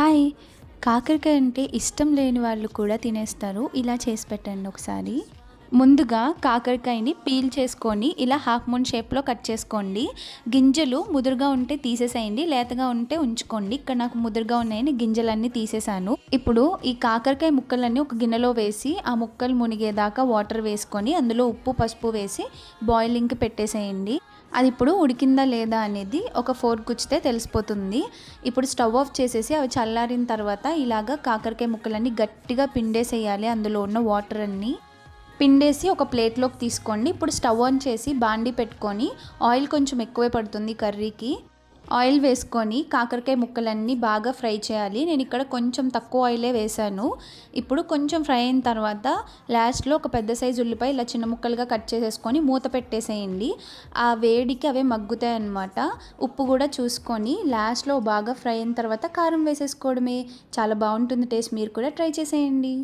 Hi! కాకరకాయ అంటే ఇష్టం లేని వాళ్ళు కూడా తినేస్తారు. ఇలా చేసి పెట్టండి ఒకసారి. ముందుగా కాకరకాయని పీల్ చేసుకొని ఇలా హాఫ్ మూన్ షేప్‌లో కట్ చేసుకోండి. గింజలు ముదురుగా ఉంటే తీసేసేయండి. లేతగా ఉంటే ఉంచుకోండి. ఇక్కడ నాకు ముదురుగా ఉన్నాయని గింజలన్నీ తీసేసాను. ఇప్పుడు ఈ కాకరకాయ ముక్కలన్నీ ఒక గిన్నెలో వేసి, ఆ ముక్కలు మునిగేదాకా వాటర్ వేసుకొని, అందులో ఉప్పు, పసుపు వేసి బాయిలింగ్‌కి పెట్టేసేయండి. అది ఇప్పుడు ఉడికిందా లేదా అనేది ఒక ఫోర్క్ గుచ్చితే తెలిసిపోతుంది. ఇప్పుడు స్టవ్ ఆఫ్ చేసేసి అవి చల్లారిన తర్వాత ఇలాగ కాకరకాయ ముక్కలన్నీ గట్టిగా పిండేసేయాలి అందులో ఉన్న వాటర్ అన్నీ. పిండేసి ఒక ప్లేట్లోకి తీసుకోండి. ఇప్పుడు స్టవ్ ఆన్ చేసి బాండీ పెట్టుకొని ఆయిల్ కొంచెం ఎక్కువే పడుతుంది కర్రీకి. ఆయిల్ వేసుకొని కాకరకాయ ముక్కలన్నీ బాగా ఫ్రై చేయాలి. నేను ఇక్కడ కొంచెం తక్కువ ఆయిలే వేశాను. ఇప్పుడు కొంచెం ఫ్రై అయిన తర్వాత లాస్ట్లో ఒక పెద్ద సైజు ఉల్లిపాయ ఇలా చిన్న ముక్కలుగా కట్ చేసేసుకొని మూత పెట్టేసేయండి. ఆ వేడికి అవే మగ్గుతాయి అన్నమాట. ఉప్పు కూడా చూసుకొని లాస్ట్లో బాగా ఫ్రై అయిన తర్వాత కారం వేసేసుకోవడమే. చాలా బాగుంటుంది టేస్ట్. మీరు కూడా ట్రై చేసేయండి.